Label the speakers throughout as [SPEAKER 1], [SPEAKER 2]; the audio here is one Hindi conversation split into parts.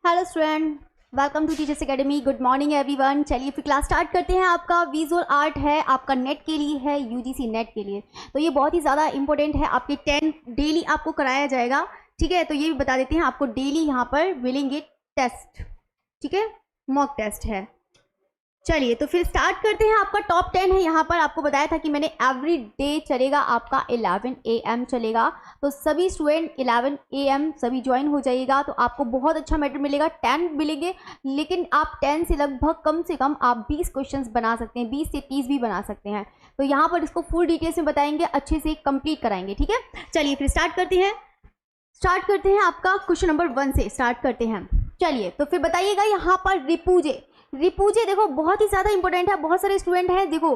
[SPEAKER 1] Hello student, welcome to teachers academy. Good morning everyone. चलिए फिर क्लास स्टार्ट करते हैं। आपका विजुअल आर्ट है, आपका नेट के लिए है, यूजीसी नेट के लिए। तो ये बहुत ही ज़्यादा इंपॉर्टेंट है। आपके 10 डेली आपको कराया जाएगा, ठीक है। तो ये भी बता देते हैं आपको, डेली यहाँ पर मिलेंगे टेस्ट, ठीक है, मॉक टेस्ट है। चलिए तो फिर स्टार्ट करते हैं। आपका टॉप 10 है। यहाँ पर आपको बताया था कि मैंने एवरी डे चलेगा आपका 11 AM चलेगा। तो सभी स्टूडेंट 11 AM सभी ज्वाइन हो जाइएगा, तो आपको बहुत अच्छा मैटर मिलेगा। 10 मिलेंगे, लेकिन आप 10 से लगभग कम से कम आप 20 क्वेश्चंस बना सकते हैं, 20 से 30 भी बना सकते हैं। तो यहाँ पर इसको फुल डिटेल्स में बताएंगे, अच्छे से कंप्लीट कराएंगे, ठीक है। चलिए फिर स्टार्ट करते हैं आपका क्वेश्चन नंबर 1 से स्टार्ट करते हैं। चलिए तो फिर बताइएगा यहाँ पर रिपूजे देखो बहुत ही ज़्यादा इंपॉर्टेंट है। बहुत सारे स्टूडेंट हैं, देखो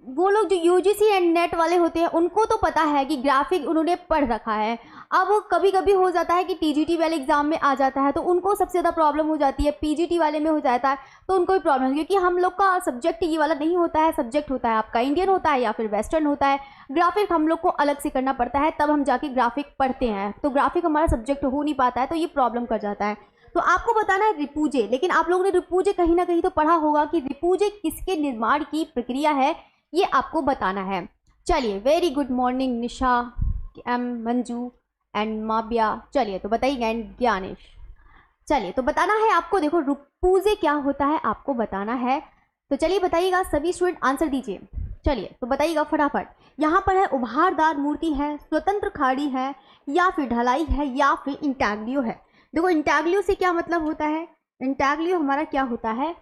[SPEAKER 1] वो लोग जो यूजीसी एंड नेट वाले होते हैं उनको तो पता है कि ग्राफिक उन्होंने पढ़ रखा है। अब कभी कभी हो जाता है कि टीजीटी वाले एग्जाम में आ जाता है तो उनको सबसे ज़्यादा प्रॉब्लम हो जाती है। पीजीटी वाले में हो जाता है तो उनको भी प्रॉब्लम, क्योंकि हम लोग का सब्जेक्ट ये वाला नहीं होता है। सब्जेक्ट होता है आपका इंडियन होता है या फिर वेस्टर्न होता है। ग्राफिक हम लोग को अलग से करना पड़ता है, तब हम जाके ग्राफिक पढ़ते हैं। तो ग्राफिक हमारा सब्जेक्ट हो नहीं पाता है, तो ये प्रॉब्लम कर जाता है। तो आपको बताना है रिपूजे, लेकिन आप लोगों ने रिपूजे कहीं ना कहीं तो पढ़ा होगा कि रिपूजे किसके निर्माण की प्रक्रिया है, ये आपको बताना है। चलिए, very good morning Nisha, M Manju and Mabiya. चलिए तो बताइएगा, एंड ज्ञानेश। चलिए तो बताना है आपको, देखो रिपूजे क्या होता है आपको बताना है। तो चलिए बताइएगा, सभी स्टूडेंट आंसर दीजिए। चलिए तो बताइएगा फटाफट। यहाँ पर है उभारदार मूर्ति है, स्वतंत्र खाड़ी है, या फिर ढलाई है, या फिर इंटाग्लियो है। देखो इंटाग्लियो से क्या मतलब होता है, इंटाग्लियो हमारा क्या होता है,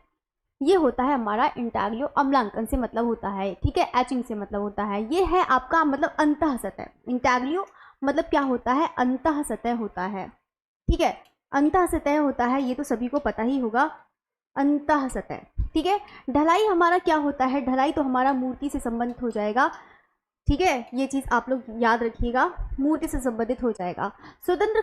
[SPEAKER 1] ये होता है हमारा इंटाग्लियो अम्लांकन से मतलब होता है, ठीक है, एचिंग से मतलब होता है। ये है आपका मतलब अंतः सतह। इंटाग्लियो मतलब क्या होता है, अंतः सतह होता है, ठीक है, अंतः सतह होता है, ये तो सभी को पता ही होगा, अंतः सतह, ठीक है। ढलाई हमारा क्या होता है, ढलाई तो हमारा मूर्ति से संबंधित हो जाएगा, ठीक है, ये चीज़ आप लोग याद रखिएगा, मूर्ति से संबंधित हो जाएगा। स्वतंत्र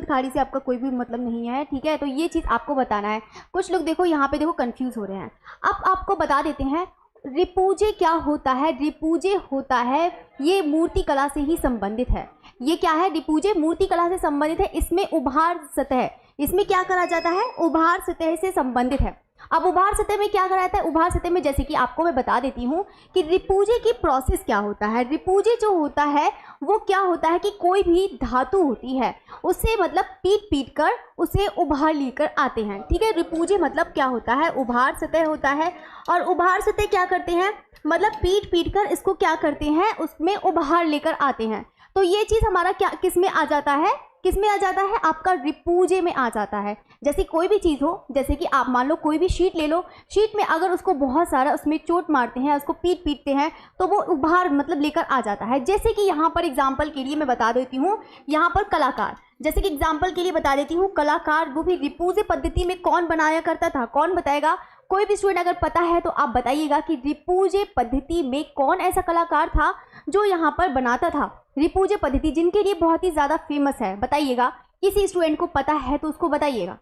[SPEAKER 1] खाड़ी से आपका कोई भी मतलब नहीं है, ठीक है। तो ये चीज़ आपको बताना है। कुछ लोग देखो यहाँ पे देखो कंफ्यूज हो रहे हैं। अब आपको बता देते हैं रिपूजे क्या होता है। रिपूजे होता है, ये मूर्ति कला से ही संबंधित है। ये क्या है, रिपूजे मूर्ति कला से संबंधित है। इसमें उभार सतह, इसमें क्या करा जाता है, उभार सतह से संबंधित है। अब उभार सतह में क्या करा जाता है, उभार सतह में जैसे कि आपको मैं बता देती हूँ कि रिपूजे की प्रोसेस क्या होता है। रिपूजे जो होता है वो क्या होता है कि कोई भी धातु होती है उसे मतलब पीट कर उसे उभार लेकर आते हैं, ठीक है। रिपूजे मतलब क्या होता है, उभार सतह होता है। और उभार सतह क्या करते हैं, मतलब पीट कर इसको क्या करते हैं, उसमें उभार लेकर आते हैं। तो ये चीज़ हमारा क्या किस में आ जाता है, आपका रिपूजे में आ जाता है। जैसे कोई भी चीज़ हो, जैसे कि आप मान लो कोई भी शीट ले लो, शीट में अगर उसको बहुत सारा उसमें चोट मारते हैं, उसको पीटते हैं, तो वो उभार मतलब लेकर आ जाता है। जैसे कि यहाँ पर एग्जाम्पल के लिए मैं बता देती हूँ, यहाँ पर कलाकार, जैसे कि एग्जाम्पल के लिए बता देती हूँ, कलाकार वो भी रिपूजे पद्धति में कौन बनाया करता था, कौन बताएगा। कोई भी स्टूडेंट अगर पता है तो आप बताइएगा कि रिपूजे पद्धति में कौन ऐसा कलाकार था जो यहाँ पर बनाता था। रिपूजे पद्धति जिनके लिए बहुत ही ज़्यादा फेमस है, बताइएगा। किसी स्टूडेंट को पता है तो उसको बताइएगा।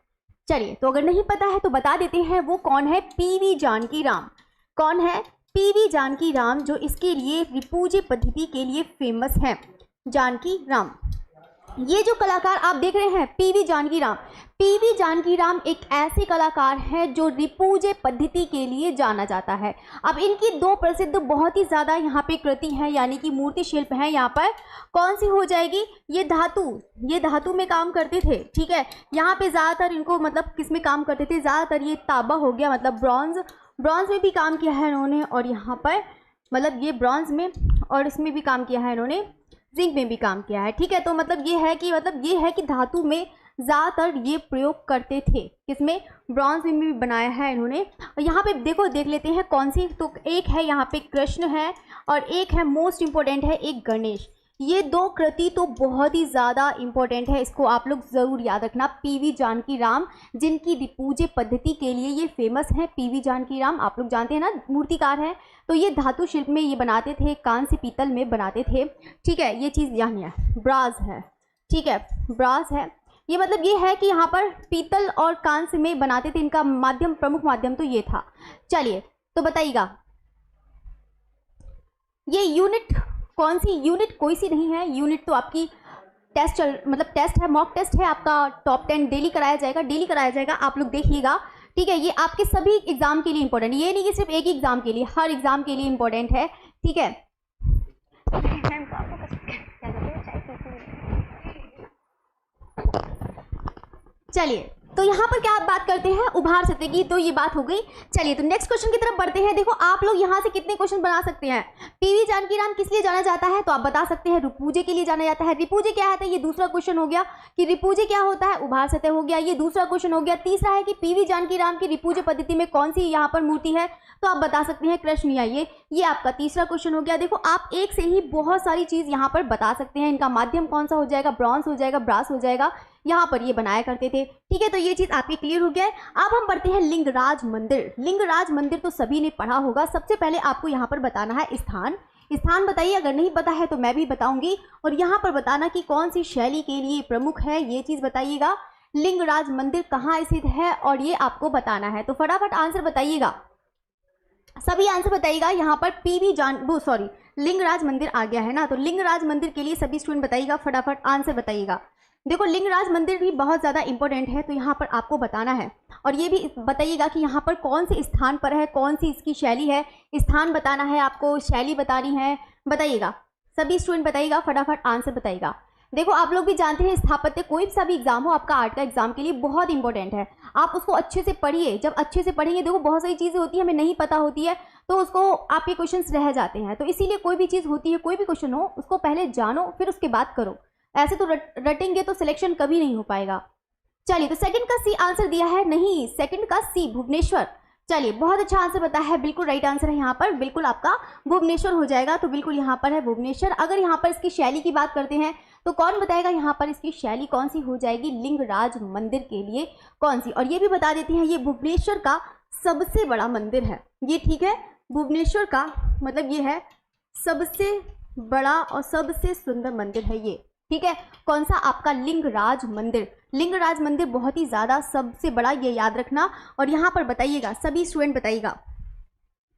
[SPEAKER 1] चलिए, तो अगर नहीं पता है तो बता देते हैं, वो कौन है, पीवी जानकी राम। कौन है, पीवी जानकी राम, जो इसके लिए रिपूजे पद्धति के लिए फेमस है, जानकी राम। ये जो कलाकार आप देख रहे हैं पीवी जानकी राम एक ऐसे कलाकार हैं जो रिपूजे पद्धति के लिए जाना जाता है। अब इनकी दो प्रसिद्ध बहुत ही ज़्यादा यहाँ पे कृति हैं, यानी कि मूर्ति शिल्प हैं। यहाँ पर कौन सी हो जाएगी, ये धातु में काम करते थे, ठीक है। यहाँ पे ज़्यादातर इनको मतलब किस में काम करते थे, ज़्यादातर ये तांबा हो गया, मतलब ब्रॉन्ज में भी काम किया है इन्होंने, और यहाँ पर मतलब ये ब्रॉन्ज में, और इसमें भी काम किया है इन्होंने, जिंक में भी काम किया है, ठीक है। तो मतलब ये है कि धातु में ज़्यादातर ये प्रयोग करते थे, किसमें, ब्रॉन्ज में भी बनाया है इन्होंने। और यहाँ पे देखो देख लेते हैं कौन सी, तो एक है यहाँ पे कृष्ण है, और एक है मोस्ट इम्पोर्टेंट है एक गणेश। ये दो कृति तो बहुत ही ज़्यादा इम्पोर्टेंट है, इसको आप लोग ज़रूर याद रखना। पीवी जानकी राम, जिनकी रिपूजे पद्धति के लिए ये फेमस है। पीवी जानकी राम आप लोग जानते हैं ना, मूर्तिकार हैं। तो ये धातु शिल्प में ये बनाते थे, कांस्य पीतल में बनाते थे, ठीक है। ये चीज़ यहाँ है, ब्रास है, ठीक है, ब्रास है। ये मतलब ये है कि यहाँ पर पीतल और कांस्य में बनाते थे। इनका माध्यम, प्रमुख माध्यम तो ये था। चलिए तो बताइएगा, ये यूनिट कौन सी, यूनिट कोई सी नहीं है, यूनिट तो आपकी टेस्ट मतलब टेस्ट है, मॉक टेस्ट है आपका, टॉप 10 डेली कराया जाएगा, आप लोग देखिएगा, ठीक है। ये आपके सभी एग्जाम के लिए इंपॉर्टेंट, ये नहीं कि सिर्फ एक ही एग्जाम के लिए, हर एग्जाम के लिए इंपॉर्टेंट है, ठीक है। चलिए, तो यहाँ पर क्या आप बात करते हैं, उभार सत्य की, तो ये बात हो गई। चलिए, तो नेक्स्ट क्वेश्चन की तरफ बढ़ते हैं। देखो आप लोग यहाँ से कितने क्वेश्चन बना सकते हैं। पीवी जानकीराम किस लिए जाना जाता है, तो आप बता सकते हैं रिपुंजय के लिए जाना जाता है। रिपुंजय क्या है, ये दूसरा क्वेश्चन हो गया कि रिपुंजय क्या होता है, उभार सत्य हो गया, ये दूसरा क्वेश्चन हो गया। तीसरा है कि पीवी जानकीराम की रिपुंजय पद्धति में कौन सी यहाँ पर मूर्ति है, तो आप बता सकते हैं कृष्ण या ये आपका तीसरा क्वेश्चन हो गया। देखो आप एक से ही बहुत सारी चीज यहाँ पर बता सकते हैं। इनका माध्यम कौन सा हो जाएगा, ब्रॉन्ज हो जाएगा, ब्रास हो जाएगा, यहाँ पर ये बनाया करते थे, ठीक है। तो ये चीज आपकी क्लियर हो गया है। अब हम पढ़ते हैं लिंगराज मंदिर। लिंगराज मंदिर तो सभी ने पढ़ा होगा। सबसे पहले आपको यहाँ पर बताना है स्थान बताइए, अगर नहीं पता है तो मैं भी बताऊंगी, और यहाँ पर बताना कि कौन सी शैली के लिए प्रमुख है, ये चीज बताइएगा। लिंगराज मंदिर कहाँ स्थित है और ये आपको बताना है, तो फटाफट आंसर बताइएगा, सभी आंसर बताइएगा। यहाँ पर लिंगराज मंदिर आ गया है ना, तो लिंगराज मंदिर के लिए सभी स्टूडेंट बताइएगा, फटाफट आंसर बताइएगा। देखो लिंगराज मंदिर भी बहुत ज़्यादा इंपॉर्टेंट है, तो यहाँ पर आपको बताना है, और ये भी बताइएगा कि यहाँ पर कौन से स्थान पर है, कौन सी इसकी शैली है। स्थान बताना है आपको, शैली बतानी है, बताइएगा, सभी स्टूडेंट बताइएगा, फटाफट आंसर बताइएगा। देखो आप लोग भी जानते हैं स्थापत्य, कोई सा भी एग्जाम हो आपका आर्ट का एग्जाम के लिए बहुत इंपॉर्टेंट है। आप उसको अच्छे से पढ़िए, जब अच्छे से पढ़ेंगे, देखो बहुत सारी चीज़ें होती है हमें नहीं पता होती है, तो उसको आपके क्वेश्चंस रह जाते हैं। तो इसीलिए कोई भी चीज़ होती है, कोई भी क्वेश्चन हो, उसको पहले जानो फिर उसके बाद करो। ऐसे तो रटेंगे तो सिलेक्शन कभी नहीं हो पाएगा। चलिए, तो सेकंड का सी आंसर दिया है, नहीं सेकंड का सी भुवनेश्वर। चलिए, बहुत अच्छा आंसर बताया है, बिल्कुल राइट आंसर है यहाँ पर, बिल्कुल आपका भुवनेश्वर हो जाएगा, तो बिल्कुल यहाँ पर है भुवनेश्वर। अगर यहाँ पर इसकी शैली की बात करते हैं तो कौन बताएगा यहाँ पर इसकी शैली कौन सी हो जाएगी, लिंगराज मंदिर के लिए कौन सी। और ये भी बता देती हैं, ये भुवनेश्वर का सबसे बड़ा मंदिर है ये, ठीक है। भुवनेश्वर का मतलब ये है सबसे बड़ा और सबसे सुंदर मंदिर है ये, ठीक है। कौन सा, आपका लिंगराज मंदिर। लिंगराज मंदिर बहुत ही ज़्यादा सबसे बड़ा, ये याद रखना। और यहाँ पर बताइएगा, सभी स्टूडेंट बताइएगा,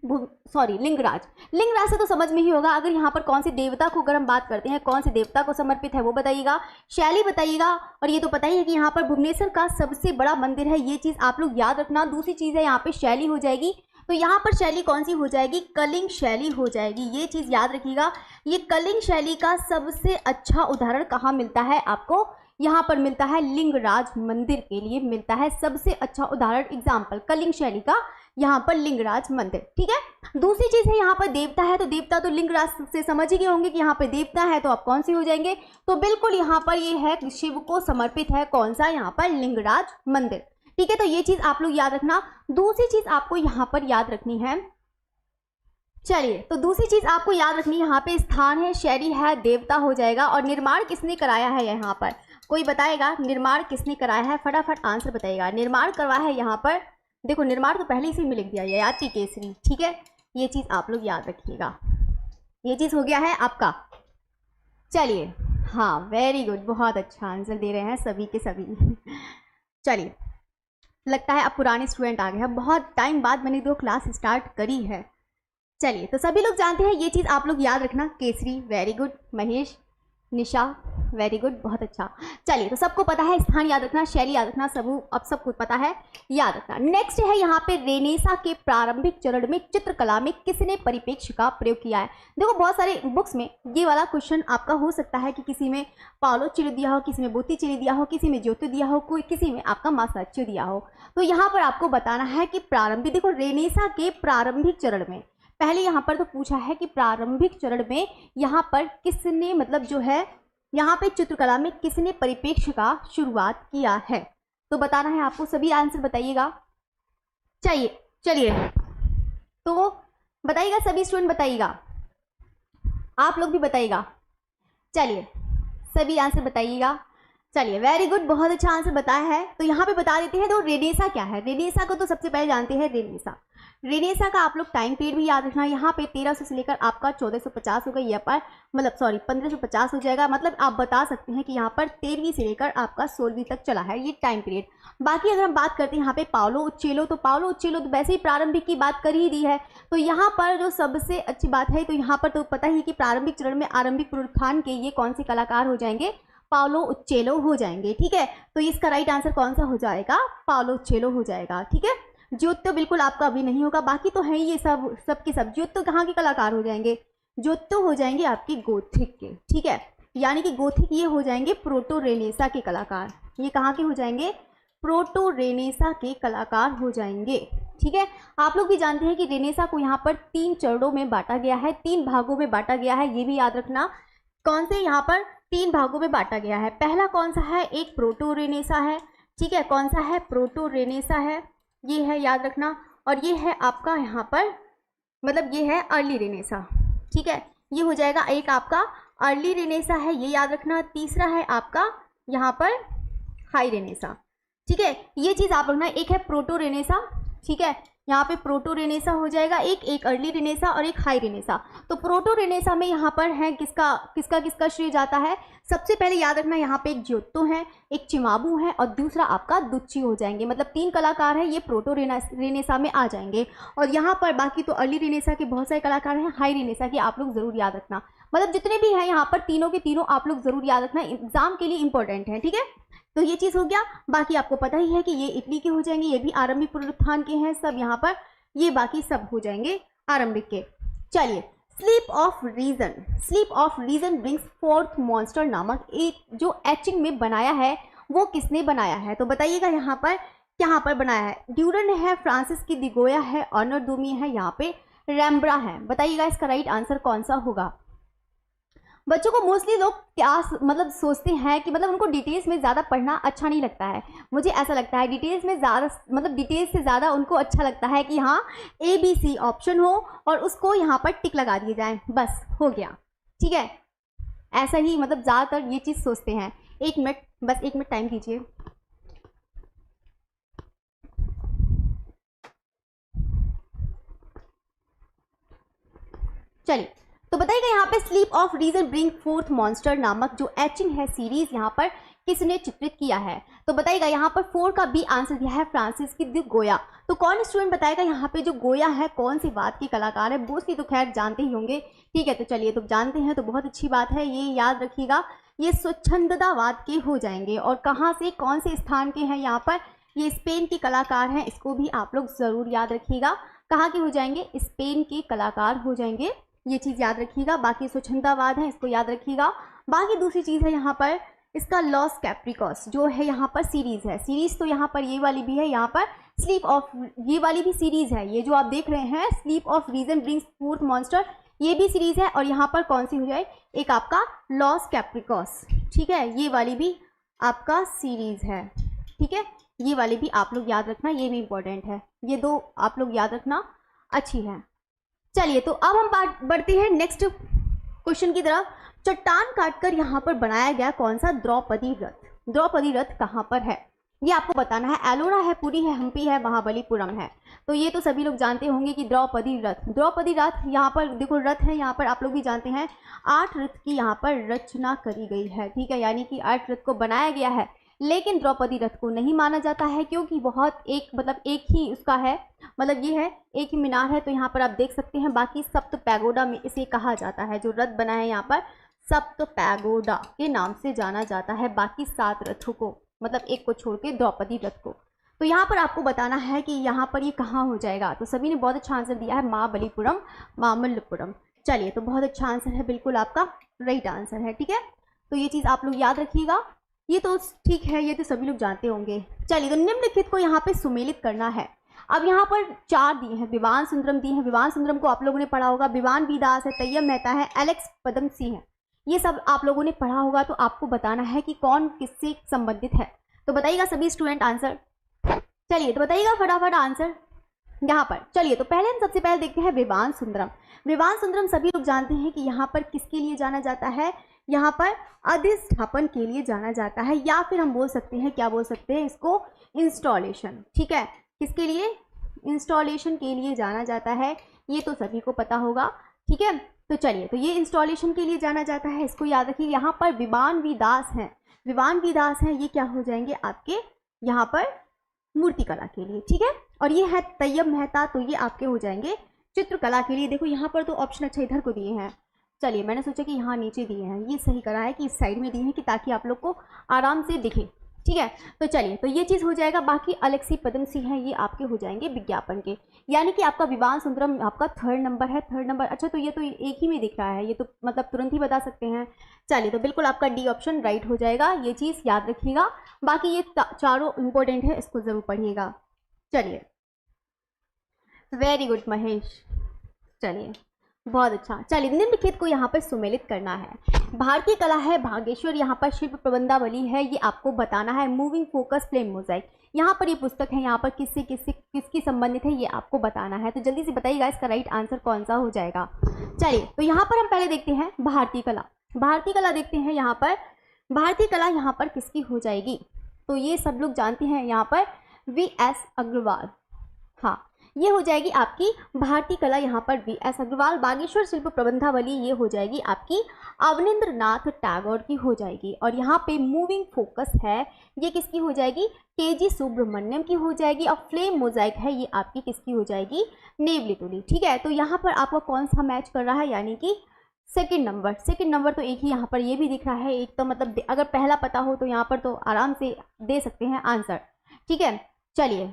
[SPEAKER 1] लिंगराज से तो समझ में ही होगा। अगर यहाँ पर कौन से देवता को अगर हम बात करते हैं, कौन से देवता को समर्पित है वो बताइएगा, शैली बताइएगा। और ये तो पता ही है कि यहाँ पर भुवनेश्वर का सबसे बड़ा मंदिर है, ये चीज़ आप लोग याद रखना। दूसरी चीज़ है यहाँ पे शैली हो जाएगी, तो यहाँ पर शैली कौन सी हो जाएगी, कलिंग शैली हो जाएगी, ये चीज़ याद रखिएगा। ये कलिंग शैली का सबसे अच्छा उदाहरण कहाँ मिलता है आपको, यहाँ पर मिलता है लिंगराज मंदिर के लिए मिलता है सबसे अच्छा उदाहरण, एग्जाम्पल कलिंग शैली का यहाँ पर लिंगराज मंदिर, ठीक है। दूसरी चीज़ है यहाँ पर देवता है, तो देवता तो लिंगराज से समझ ही गए होंगे कि यहाँ पर देवता है, तो आप कौन सी हो जाएंगे, तो बिल्कुल यहाँ पर ये है शिव को समर्पित है, कौन सा, यहाँ पर लिंगराज मंदिर, ठीक है। तो ये चीज़ आप लोग याद रखना। दूसरी चीज़ आपको यहाँ पर याद रखनी है, चलिए, तो दूसरी चीज़ आपको याद रखनी है, यहाँ पे स्थान है, शैली है, देवता हो जाएगा। और निर्माण किसने कराया है, यहाँ पर कोई बताएगा निर्माण किसने कराया है, फटाफट आंसर बताइएगा। निर्माण करवाया है यहाँ पर, देखो निर्माण तो पहले से ही लिख दिया ययाति केसरी, ठीक है। ये चीज़ आप लोग याद रखिएगा, ये चीज़ हो गया है आपका। चलिए, हाँ वेरी गुड, बहुत अच्छा आंसर दे रहे हैं सभी के सभी। चलिए, लगता है अब पुराने स्टूडेंट आ गए हैं, बहुत टाइम बाद मैंने 2 क्लास स्टार्ट करी है। चलिए, तो सभी लोग जानते हैं, ये चीज़ आप लोग याद रखना, केसरी वेरी गुड, महेश, निशा वेरी गुड, बहुत अच्छा। चलिए, तो सबको पता है, स्थान याद रखना, शैली याद रखना, अब सब कुछ पता है, याद रखना। नेक्स्ट है यहाँ पे रेनेसा के प्रारंभिक चरण में चित्रकला में किसने परिप्रेक्ष्य का प्रयोग किया है। देखो बहुत सारे बुक्स में ये वाला क्वेश्चन आपका हो सकता है कि किसी में पावलो चिल्लो दिया हो, किसी में बोत्तिचेरी दिया हो, किसी में ज्योति दिया हो, कोई किसी में आपका मासाच्चो दिया हो। तो यहाँ पर आपको बताना है कि प्रारंभिक, देखो रेनेसा के प्रारंभिक चरण में, पहले यहाँ पर तो पूछा है कि प्रारंभिक चरण में यहाँ पर किसने, मतलब जो है यहाँ पे चित्रकला में किसने परिप्रेक्ष्य का शुरुआत किया है, तो बताना है आपको, सभी आंसर बताइएगा। चलिए, तो बताइएगा, सभी स्टूडेंट बताइएगा, आप लोग भी बताइएगा। चलिए, सभी आंसर बताइएगा। चलिए, वेरी गुड, बहुत अच्छा आंसर बताया है। तो यहाँ पे बता देते हैं, तो रेनेसा क्या है। रेनेसा को तो सबसे पहले जानते हैं, रेनेसा का आप लोग टाइम पीरियड भी याद रखना। यहाँ पे 1300 से लेकर आपका 1450 होगा, यहाँ पर मतलब 1550 हो जाएगा। मतलब आप बता सकते हैं कि यहाँ पर 13वीं से लेकर आपका 16वीं तक चला है ये टाइम पीरियड। बाकी अगर हम बात करते हैं यहाँ पे पावलो उच्चेलो, तो पावलो उच्चेलो तो वैसे ही प्रारंभिक की बात कर ही दी है। तो यहाँ पर जो सबसे अच्छी बात है, तो यहाँ पर तो पता ही कि प्रारंभिक चरण में आरंभिक पुनरुत्थान के ये कौन से कलाकार हो जाएंगे, पाउलो उच्चेलो हो जाएंगे। ठीक है, तो इसका राइट आंसर कौन सा हो जाएगा? पाउलो उच्चेलो हो जाएगा। ठीक है, ज्योत्तो बिल्कुल आपका अभी नहीं होगा, बाकी तो है ये सब के सब। ज्योत्तो कहाँ के कलाकार हो जाएंगे? ज्योत्तो हो जाएंगे आपके गोथिक के। ठीक है, यानी कि गोथिक ये हो जाएंगे प्रोटो रेनेसा के कलाकार। ये कहाँ के हो जाएंगे? प्रोटो रेनेसा के कलाकार हो जाएंगे। ठीक है, आप लोग भी जानते हैं कि रेनेसा को यहाँ पर 3 चरणों में बांटा गया है, 3 भागों में बांटा गया है। ये भी याद रखना, कौन से यहाँ पर 3 भागों में बांटा गया है। पहला कौन सा है? एक प्रोटो रेनेसा है। ठीक है, कौन सा है? प्रोटो रेनेसा है, ये है, याद रखना। और ये है आपका यहाँ पर, मतलब ये है अर्ली रेनेसा। ठीक है, ये हो जाएगा एक आपका अर्ली रेनेसा है, ये याद रखना। तीसरा है आपका यहाँ पर हाई रेनेसा। ठीक है, ये चीज़ आप रखना। एक है प्रोटो रेनेसा, ठीक है, यहाँ पे प्रोटो रेनेसा हो जाएगा एक अर्ली रेनेसा और एक हाई रेनेसा। तो प्रोटो रेनेसा में यहाँ पर है किसका किसका किसका श्रेय जाता है? सबसे पहले याद रखना, यहाँ पे एक ज्योत्तो है, एक चिमाबू है और दूसरा आपका दुच्ची हो जाएंगे। मतलब 3 कलाकार हैं, ये प्रोटो रेनेसा में आ जाएंगे। और यहाँ पर बाकी तो अर्ली रेनेसा के बहुत सारे कलाकार हैं, हाई रेनेसा के आप लोग ज़रूर याद रखना। मतलब जितने भी हैं यहाँ पर तीनों के तीनों आप लोग ज़रूर याद रखना, एग्जाम के लिए इंपॉर्टेंट है। ठीक है, तो ये चीज़ हो गया। बाकी आपको पता ही है कि ये इटली के हो जाएंगे, ये भी आरंभिक पुनरुत्थान के हैं सब यहाँ पर, ये बाकी सब हो जाएंगे आरंभिक के। चलिए, sleep of reason. Sleep of reason brings forth monster नामक एक जो एचिंग में बनाया है, वो किसने बनाया है? तो बताइएगा यहाँ पर कहाँ पर बनाया है? ड्यूरन है, फ्रांसिस की दिगोया है, ऑनर डोमी है, यहाँ पे रैम्ब्रा है। बताइएगा इसका राइट आंसर कौन सा होगा? बच्चों को मोस्टली लोग क्या मतलब सोचते हैं कि मतलब उनको डिटेल्स में ज़्यादा पढ़ना अच्छा नहीं लगता है। मुझे ऐसा लगता है डिटेल्स में ज़्यादा, मतलब डिटेल्स से ज़्यादा उनको अच्छा लगता है कि हाँ ABC ऑप्शन हो और उसको यहाँ पर टिक लगा दिए जाए, बस हो गया। ठीक है, ऐसा ही मतलब ज़्यादातर ये चीज़ सोचते हैं। 1 मिनट, बस 1 मिनट टाइम दीजिए। चलिए, तो बताइएगा यहाँ पे sleep of reason bring forth monster नामक जो एचिंग है सीरीज यहाँ पर किसने चित्रित किया है? तो बताइएगा यहाँ पर 4 का बी आंसर दिया है फ्रांसिस की दी गोया। तो कौन स्टूडेंट बताएगा यहाँ पे जो गोया है कौन सी बात की कलाकार है? मोस्टली तो खैर जानते ही होंगे। ठीक है, तो चलिए, तो जानते हैं तो बहुत अच्छी बात है, ये याद रखिएगा। ये स्वच्छंदतावाद के हो जाएंगे और कहाँ से कौन से स्थान के हैं यहाँ पर? ये स्पेन के कलाकार हैं, इसको भी आप लोग ज़रूर याद रखिएगा। कहाँ के हो जाएंगे? स्पेन के कलाकार हो जाएंगे, ये चीज़ याद रखिएगा। बाकी स्वच्छंदतावाद है, इसको याद रखिएगा। बाकी दूसरी चीज़ है यहाँ पर इसका लॉस कैप्रिकॉस जो है यहाँ पर सीरीज़ है। सीरीज़ तो यहाँ पर ये वाली भी है, यहाँ पर स्लीप ऑफ ये वाली भी सीरीज़ है। ये जो आप देख रहे हैं sleep of reason brings forth monster, ये भी सीरीज़ है। और यहाँ पर कौन सी हो जाए? एक आपका लॉस कैप्रिकॉस। ठीक है, ये वाली भी आपका सीरीज़ है। ठीक है, ये वाली भी आप लोग याद रखना, ये भी इंपॉर्टेंट है। ये 2 आप लोग याद रखना, अच्छी है। चलिए, तो अब हम बढ़ते हैं नेक्स्ट क्वेश्चन की तरफ। चट्टान काटकर यहाँ पर बनाया गया कौन सा द्रौपदी रथ? द्रौपदी रथ कहाँ पर है ये आपको बताना है। एलोरा है, पुरी है, हम्पी है, महाबलीपुरम है। तो ये तो सभी लोग जानते होंगे कि द्रौपदी रथ, द्रौपदी रथ यहाँ पर देखो रथ है, यहाँ पर आप लोग भी जानते हैं 8 रथ की यहाँ पर रचना करी गई है। ठीक है, यानी कि 8 रथ को बनाया गया है, लेकिन द्रौपदी रथ को नहीं माना जाता है क्योंकि बहुत एक ही उसका है, मतलब ये है एक ही मीनार है। तो यहाँ पर आप देख सकते हैं, बाकी सप्त पैगोडा में इसे कहा जाता है। जो रथ बना है यहाँ पर सप्त पैगोडा के नाम से जाना जाता है, बाकी 7 रथों को, मतलब एक को छोड़ के द्रौपदी रथ को। तो यहाँ पर आपको बताना है कि यहाँ पर ये कहाँ हो जाएगा। तो सभी ने बहुत अच्छा आंसर दिया है, महाबलीपुरम, मामल्लपुरम। चलिए, तो बहुत अच्छा आंसर है, बिल्कुल आपका राइट आंसर है। ठीक है, तो ये चीज़ आप लोग याद रखिएगा। ये तो ठीक है, ये तो सभी लोग जानते होंगे। चलिए, तो निम्नलिखित को यहाँ पे सुमेलित करना है। अब यहाँ पर 4 दिए हैं, विवान सुंदरम दिए हैं। विवान सुंदरम को आप लोगों ने पढ़ा होगा। विवान बीदास है, तैयब मेहता है, एलेक्स पदम सिंह है, ये सब आप लोगों ने पढ़ा होगा। तो आपको बताना है कि कौन किससे संबंधित है। तो बताइएगा सभी स्टूडेंट आंसर। चलिए, तो बताइएगा फटाफट आंसर यहाँ पर। चलिए, तो पहले हम सबसे पहले देखते हैं विवान सुंदरम। विवान सुंदरम सभी लोग जानते हैं कि यहाँ पर किसके लिए जाना जाता है? यहाँ पर अधिष्ठापन के लिए जाना जाता है, या फिर हम बोल सकते हैं, क्या बोल सकते हैं इसको? इंस्टॉलेशन। ठीक है, किसके लिए? इंस्टॉलेशन के लिए जाना जाता है, ये तो सभी को पता होगा। ठीक है, तो चलिए, तो ये इंस्टॉलेशन के लिए जाना जाता है, इसको याद रखिए। यहाँ पर विवान विदास हैं, विवान विदास हैं, ये क्या हो जाएंगे आपके यहाँ पर मूर्तिकला के लिए। ठीक है, और ये है तैयब मेहता, तो ये आपके हो जाएंगे चित्रकला के लिए। देखो यहाँ पर तो ऑप्शन अच्छा इधर को दिए हैं, चलिए मैंने सोचा कि यहाँ नीचे दिए हैं, ये सही करा है कि इस साइड में दिए हैं कि ताकि आप लोग को आराम से दिखे। ठीक है, तो चलिए तो ये चीज़ हो जाएगा। बाकी अलेक्सी पद्मश्री हैं, ये आपके हो जाएंगे विज्ञापन के, यानी कि आपका विवाह सुंदरम आपका 3rd नंबर है, 3rd नंबर। अच्छा तो ये तो एक ही में दिख रहा है, ये तो मतलब तुरंत ही बता सकते हैं। चलिए तो बिल्कुल आपका डी ऑप्शन राइट हो जाएगा, ये चीज़ याद रखिएगा। बाकी ये चारों इंपॉर्टेंट है, इसको ज़रूर पढ़िएगा। चलिए वेरी गुड महेश, चलिए बहुत अच्छा। चलिए निम्नलिखित को यहाँ पर सुमेलित करना है। भारतीय कला है भागेश्वर, यहाँ पर शिल्प प्रबंधावली है, ये आपको बताना है। मूविंग फोकस फ्लेम मोजाइक, यहाँ पर ये पुस्तक है, यहाँ पर किसकी संबंधित है ये आपको बताना है। तो जल्दी से बताइएगा इसका राइट आंसर कौन सा हो जाएगा। चलिए तो यहाँ पर हम पहले देखते हैं भारतीय कला। भारतीय कला देखते हैं यहाँ पर, भारतीय कला यहाँ पर किसकी हो जाएगी, तो ये सब लोग जानते हैं यहाँ पर V.S. अग्रवाल, हाँ ये हो जाएगी आपकी भारतीय कला यहाँ पर V.S. अग्रवाल। बागेश्वर शिल्प प्रबंधावली ये हो जाएगी आपकी अवनींद्र नाथ टैगोर की हो जाएगी। और यहाँ पे मूविंग फोकस है, ये किसकी हो जाएगी, K.G. सुब्रमण्यम की हो जाएगी। और फ्लेम मोजाइक है, ये आपकी किसकी हो जाएगी, नेवलितुली। ठीक है, तो यहाँ पर आपको कौन सा मैच कर रहा है, यानी कि 2nd नंबर। 2nd नंबर तो एक ही यहाँ पर ये भी दिख रहा है, एक तो मतलब अगर पहला पता हो तो यहाँ पर तो आराम से दे सकते हैं आंसर। ठीक है, चलिए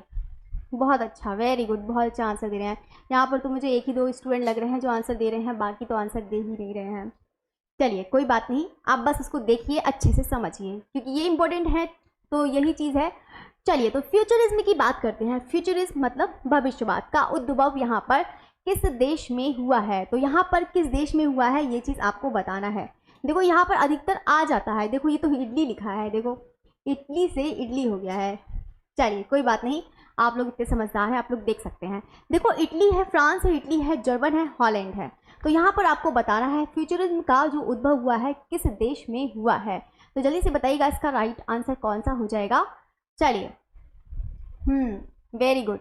[SPEAKER 1] बहुत अच्छा, वेरी गुड, बहुत अच्छा आंसर दे रहे हैं। यहाँ पर तो मुझे एक ही 2 स्टूडेंट लग रहे हैं जो आंसर दे रहे हैं, बाकी तो आंसर दे ही नहीं रहे हैं। चलिए कोई बात नहीं, आप बस इसको देखिए, अच्छे से समझिए, क्योंकि ये इंपॉर्टेंट है, तो यही चीज़ है। चलिए तो फ्यूचरिज्म की बात करते हैं। फ्यूचरिज्म मतलब भविष्यवाद का उद्भव यहाँ पर किस देश में हुआ है, तो यहाँ पर किस देश में हुआ है ये चीज़ आपको बताना है। देखो यहाँ पर अधिकतर आ जाता है, देखो ये तो इडली लिखा है, देखो इटली से इडली हो गया है। चलिए कोई बात नहीं, आप लोग इतने समझदार हैं, आप लोग देख सकते हैं। देखो इटली है, फ्रांस है, इटली है, जर्मन है, हॉलैंड है। तो यहाँ पर आपको बताना है फ्यूचरिज्म का जो उद्भव हुआ है किस देश में हुआ है। तो जल्दी से बताइएगा इसका राइट आंसर कौन सा हो जाएगा। चलिए वेरी गुड,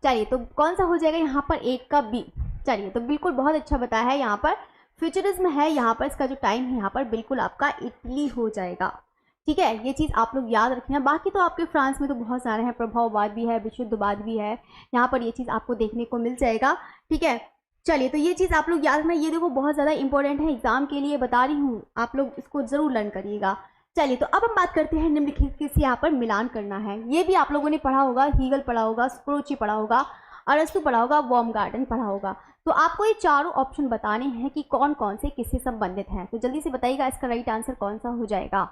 [SPEAKER 1] चलिए तो कौन सा हो जाएगा यहाँ पर, एक का बी। चलिए तो बिल्कुल बहुत अच्छा बताया है, यहाँ पर फ्यूचरिज्म है, यहाँ पर इसका जो टाइम है यहाँ पर बिल्कुल आपका इटली हो जाएगा। ठीक है, ये चीज़ आप लोग याद रखना। बाकी तो आपके फ्रांस में तो बहुत सारे हैं, प्रभाववाद भी है, विशुद्धवाद भी है, यहाँ पर ये चीज़ आपको देखने को मिल जाएगा। ठीक है, चलिए तो ये चीज़ आप लोग याद रखना, ये देखो बहुत ज़्यादा इंपॉर्टेंट है, एग्जाम के लिए बता रही हूँ, आप लोग इसको ज़रूर लर्न करिएगा। चलिए तो अब हम बात करते हैं निम्नलिखित से यहाँ पर मिलान करना है। ये भी आप लोगों ने पढ़ा होगा, हीगल पढ़ा होगा, क्रोची पढ़ा होगा, अरस्तु पढ़ा होगा, बाउमगार्टन पढ़ा होगा। तो आपको ये चारों ऑप्शन बताने हैं कि कौन कौन से किससे संबंधित हैं। तो जल्दी से बताइएगा इसका राइट आंसर कौन सा हो जाएगा।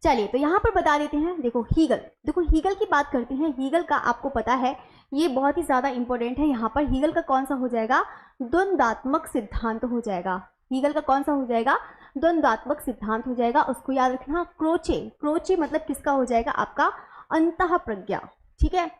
[SPEAKER 1] चलिए तो यहाँ पर बता देते हैं। देखो हीगल, देखो हीगल की बात करते हैं। हीगल का आपको पता है ये बहुत ही ज़्यादा इंपॉर्टेंट है। यहाँ पर हीगल का कौन सा हो जाएगा, द्वंद्वात्मक सिद्धांत हो जाएगा। हीगल का कौन सा हो जाएगा, द्वंद्वात्मक सिद्धांत हो जाएगा, उसको याद रखना। क्रोचे, क्रोचे मतलब किसका हो जाएगा, आपका अंतःप्रज्ञा। ठीक है,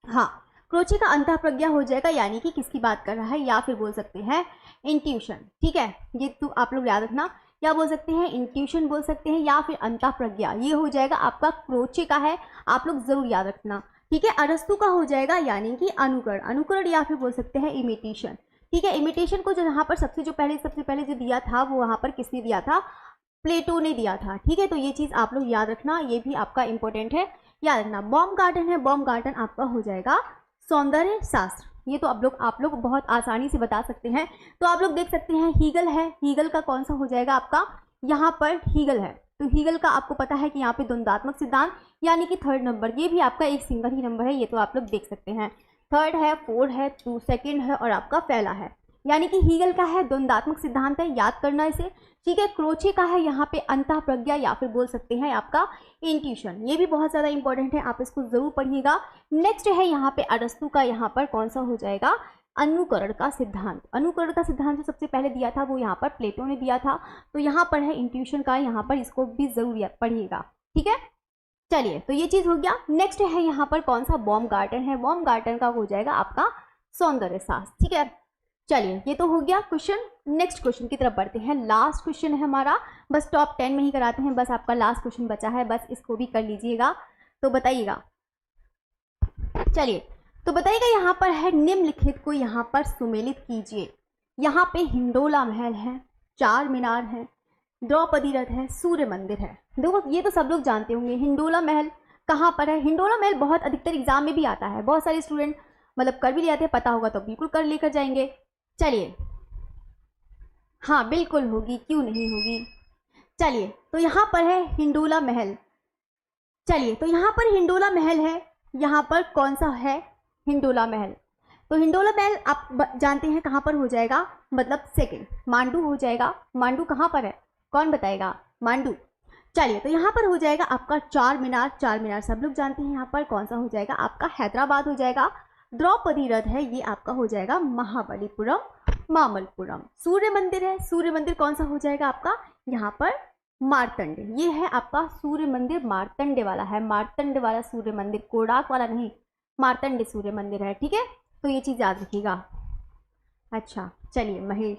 [SPEAKER 1] हाँ क्रोचे का अंतःप्रज्ञा हो जाएगा, यानी कि किसकी बात कर रहा है, या फिर बोल सकते हैं इंट्यूशन। ठीक है, ये तो आप लोग याद रखना, क्या बोल सकते हैं, इंट्यूशन बोल सकते हैं, या फिर अंतःप्रज्ञा, ये हो जाएगा आपका क्रोचे का है, आप लोग जरूर याद रखना। ठीक है, अरस्तु का हो जाएगा यानी कि अनुकरण, अनुकरण या फिर बोल सकते हैं इमिटेशन। ठीक है, इमिटेशन को जो यहाँ पर सबसे पहले जो दिया था वो वहाँ पर किसने दिया था, प्लेटो ने दिया था। ठीक है, तो ये चीज़ आप लोग याद रखना, ये भी आपका इंपॉर्टेंट है, याद रखना। बाउमगार्टन है, बाउमगार्टन आपका हो जाएगा सौंदर्य शास्त्र। ये तो आप लोग बहुत आसानी से बता सकते हैं। तो आप लोग देख सकते हैं हीगल है, हीगल का कौन सा हो जाएगा आपका, यहाँ पर हीगल है, तो हीगल का आपको पता है कि यहाँ पे द्वंद्वात्मक सिद्धांत यानी कि 3rd नंबर, ये भी आपका एक सिंगल ही नंबर है, ये तो आप लोग देख सकते हैं। 3rd है, 4 है, 2 सेकेंड है और आपका पहला है, यानी कि हीगल का है द्वंद्वात्मक सिद्धांत है, याद करना इसे। ठीक है, क्रोचे का है यहाँ पे अंतःप्रज्ञा या फिर बोल सकते हैं आपका इंट्यूशन, ये भी बहुत ज़्यादा इंपॉर्टेंट है, आप इसको ज़रूर पढ़िएगा। नेक्स्ट है यहाँ पे अरस्तु का, यहाँ पर कौन सा हो जाएगा, अनुकरण का सिद्धांत। अनुकरण का सिद्धांत जो सबसे पहले दिया था वो यहाँ पर प्लेटो ने दिया था, तो यहाँ पर है इंट्यूशन का, यहाँ पर इसको भी ज़रूर पढ़िएगा। ठीक है, चलिए तो ये चीज़ हो गया। नेक्स्ट है यहाँ पर कौन सा, बाउमगार्टन है, बाउमगार्टन का हो जाएगा आपका सौंदर्य शास्त्र। ठीक है, चलिए ये तो हो गया क्वेश्चन। नेक्स्ट क्वेश्चन की तरफ बढ़ते हैं, लास्ट क्वेश्चन है हमारा, बस टॉप 10 में ही कराते हैं, बस आपका लास्ट क्वेश्चन बचा है, बस इसको भी कर लीजिएगा। तो बताइएगा, चलिए तो बताइएगा यहाँ पर है निम्नलिखित को यहाँ पर सुमेलित कीजिए। यहाँ पे हिंडोला महल है, 4 मीनार है, द्रौपदी रथ है, सूर्य मंदिर है। देखो ये तो सब लोग जानते होंगे, हिंडोला महल कहाँ पर है। हिंडोला महल बहुत अधिकतर एग्जाम में भी आता है, बहुत सारे स्टूडेंट मतलब कर भी ले आते हैं, पता होगा तो बिल्कुल कर लेकर जाएंगे। चलिए हाँ बिल्कुल होगी, क्यों नहीं होगी। चलिए तो यहाँ पर है हिंडोला महल। चलिए तो यहाँ पर हिंडोला महल है, यहाँ पर कौन सा है हिंडोला महल। तो हिंडोला महल आप जानते हैं कहाँ पर हो जाएगा, मतलब सेकंड मांडू हो जाएगा। मांडू कहाँ पर है, कौन बताएगा, मांडू। चलिए तो यहाँ पर हो जाएगा आपका चार मीनार। चार मीनार सब लोग जानते हैं, यहाँ पर कौन सा हो जाएगा आपका हैदराबाद हो जाएगा। द्रौपदी रथ है, ये आपका हो जाएगा महाबलीपुरम मामल्लपुरम। सूर्य मंदिर है, सूर्य मंदिर कौन सा हो जाएगा आपका यहाँ पर मार्तंड। ये है आपका सूर्य मंदिर, मार्तंड वाला है, मार्तंड वाला सूर्य मंदिर, कोणार्क वाला नहीं, मार्तंड सूर्य मंदिर है, ठीक है। तो ये चीज़ याद रखिएगा। अच्छा चलिए महेश,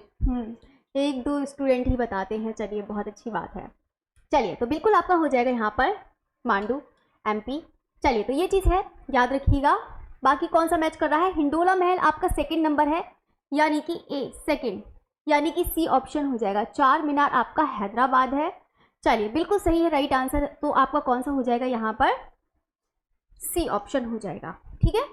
[SPEAKER 1] एक दो स्टूडेंट ही बताते हैं, चलिए बहुत अच्छी बात है। चलिए तो बिल्कुल आपका हो जाएगा यहाँ पर मांडू एमपी। चलिए तो ये चीज़ है, याद रखिएगा। बाकी कौन सा मैच कर रहा है, हिंडोला महल आपका सेकंड नंबर है, यानी कि ए सेकंड, यानी कि सी ऑप्शन हो जाएगा। चार मीनार आपका हैदराबाद है। चलिए बिल्कुल सही है, राइट आंसर। तो आपका कौन सा हो जाएगा यहाँ पर, सी ऑप्शन हो जाएगा, ठीक है।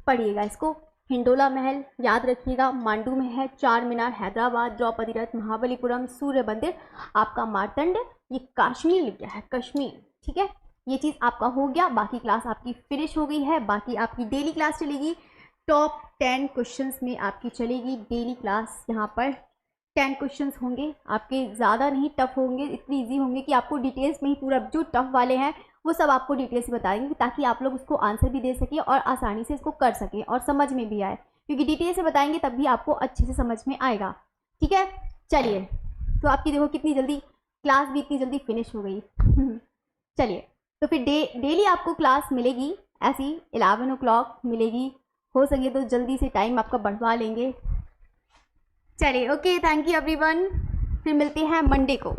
[SPEAKER 1] पढ़िएगा इसको, हिंडोला महल याद रखिएगा, मांडू में है, चार मीनार हैदराबाद, द्रौपदी रथ महाबलीपुरम, सूर्य मंदिर आपका मार्तंड, ये कश्मीर लिख गया है, कश्मीर, ठीक है। ये चीज़ आपका हो गया। बाकी क्लास आपकी फिनिश हो गई है। बाकी आपकी डेली क्लास चलेगी, टॉप 10 क्वेश्चंस में आपकी चलेगी डेली क्लास। यहाँ पर 10 क्वेश्चंस होंगे आपके, ज़्यादा नहीं टफ होंगे, इतनी इजी होंगे कि आपको डिटेल्स में ही पूरा, जो टफ वाले हैं वो सब आपको डिटेल्स से बताएंगे, ताकि आप लोग उसको आंसर भी दे सकें और आसानी से इसको कर सकें और समझ में भी आए, क्योंकि डिटेल से बताएंगे तब भी आपको अच्छे से समझ में आएगा, ठीक है। चलिए तो आपकी देखो कितनी जल्दी क्लास भी इतनी जल्दी फिनिश हो गई। चलिए तो फिर डेली आपको क्लास मिलेगी ऐसी 11 o'clock मिलेगी, हो सके तो जल्दी से टाइम आपका बढ़वा लेंगे। चलिए ओके, थैंक यू एवरीवन, फिर मिलते हैं मंडे को।